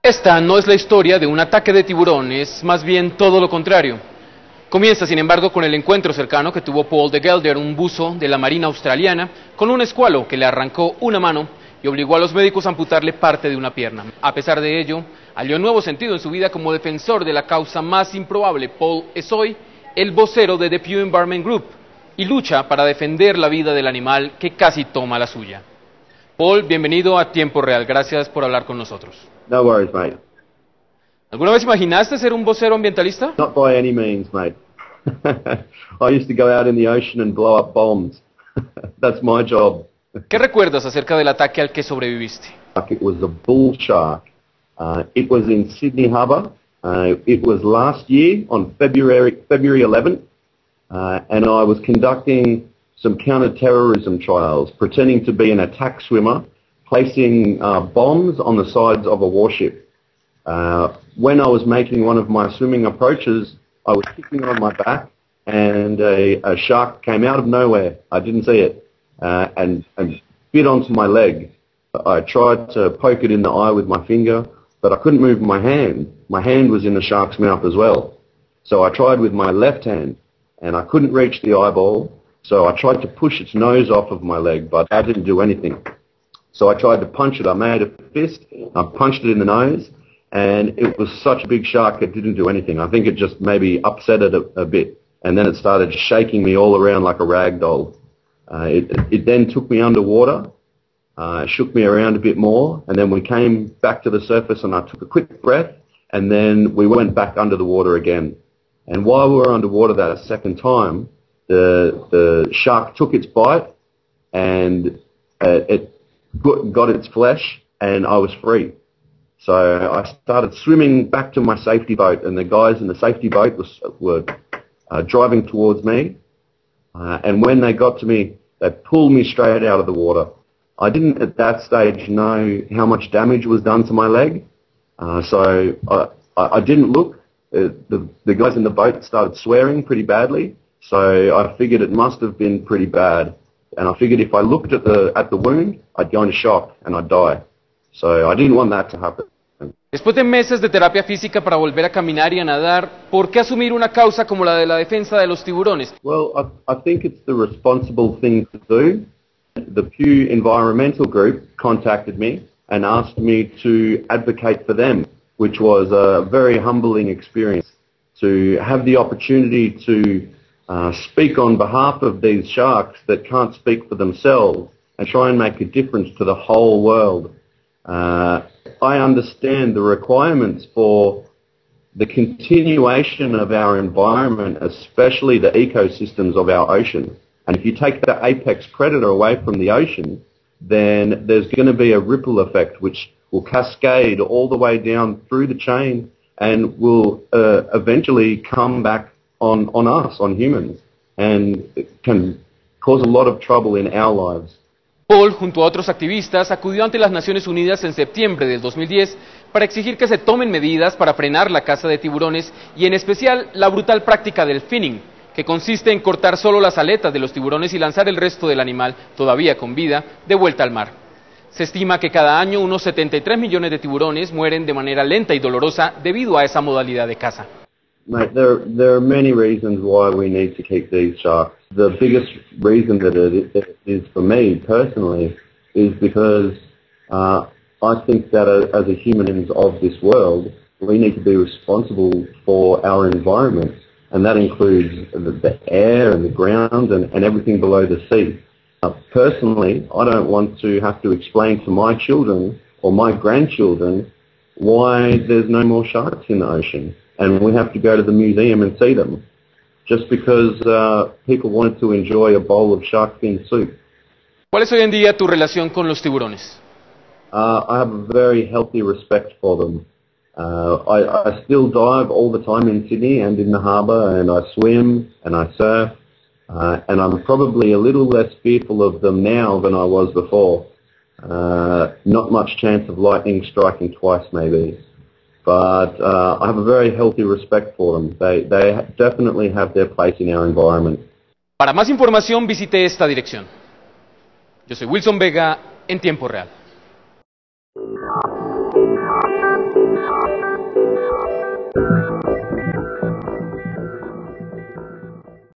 Esta no es la historia de un ataque de tiburones, más bien todo lo contrario. Comienza, sin embargo, con el encuentro cercano que tuvo Paul de Gelder, un buzo de la Marina australiana, con un escualo que le arrancó una mano y obligó a los médicos a amputarle parte de una pierna. A pesar de ello, halló un nuevo sentido en su vida como defensor de la causa más improbable. Paul es hoy el vocero de The Pew Environment Group y lucha para defender la vida del animal que casi toma la suya. Paul, bienvenido a Tiempo Real. Gracias por hablar con nosotros. No worries, mate. ¿Alguna vez imaginaste ser un vocero ambientalista? Not by any means, mate. I used to go out in the ocean and blow up bombs. That's my job. ¿Qué recuerdas acerca del ataque al que sobreviviste? It was a bull shark. It was in Sydney Harbour. It was last year on February 11th, and I was conducting some counter-terrorism trials, pretending to be an attack swimmer, placing bombs on the sides of a warship. When I was making one of my swimming approaches, I was kicking on my back, and a shark came out of nowhere. I didn't see it, and bit onto my leg. I tried to poke it in the eye with my finger, but I couldn't move my hand. My hand was in the shark's mouth as well. So I tried with my left hand, and I couldn't reach the eyeball, so I tried to push its nose off of my leg, but that didn't do anything. So I tried to punch it. I made a fist, I punched it in the nose, and it was such a big shark it didn't do anything. I think it just maybe upset it a bit, and then it started shaking me all around like a rag doll. It then took me underwater, shook me around a bit more, and then we came back to the surface and I took a quick breath, and then we went back under the water again. And while we were underwater that second time, the shark took its bite and it got its flesh, and I was free. So I started swimming back to my safety boat, and the guys in the safety boat were driving towards me. And when they got to me, they pulled me straight out of the water. I didn't at that stage know how much damage was done to my leg, so I didn't look. The guys in the boat started swearing pretty badly, so I figured it must have been pretty bad. And I figured if I looked at the wound, I'd go into shock and I'd die. So I didn't want that to happen. Después de meses de terapia física para volver a caminar y a nadar, ¿por qué asumir una causa como la de la defensa de los tiburones? Well, I think it's the responsible thing to do. The Pew Environmental Group contacted me and asked me to advocate for them, which was a very humbling experience. To have the opportunity to speak on behalf of these sharks that can't speak for themselves and try and make a difference to the whole world. I understand the requirements for the continuation of our environment, especially the ecosystems of our ocean. And if you take the apex predator away from the ocean, then there's going to be a ripple effect which will cascade all the way down through the chain and will eventually come back on us, on humans, and it can cause a lot of trouble in our lives. Paul, junto a otros activistas, acudió ante las Naciones Unidas en septiembre del 2010 para exigir que se tomen medidas para frenar la caza de tiburones y en especial la brutal práctica del finning, que consiste en cortar solo las aletas de los tiburones y lanzar el resto del animal, todavía con vida, de vuelta al mar. Se estima que cada año unos 73 millones de tiburones mueren de manera lenta y dolorosa debido a esa modalidad de caza. Mate, there are many reasons why we need to keep these sharks. The biggest reason that it is for me personally is because I think that as a humans of this world, we need to be responsible for our environment, and that includes the air and the ground and everything below the sea. Personally, I don't want to have to explain to my children or my grandchildren why there's no more sharks in the ocean, and we have to go to the museum and see them, just because people wanted to enjoy a bowl of shark fin soup. ¿Cuál es hoy en día tu relación con los tiburones? I have a very healthy respect for them. I still dive all the time in Sydney and in the harbour, and I swim and I surf, and I'm probably a little less fearful of them now than I was before. Not much chance of lightning striking twice maybe. But I have a very healthy respect for them. They definitely have their place in our environment. Para más información visite esta dirección. Yo soy Wilson Vega en tiempo real.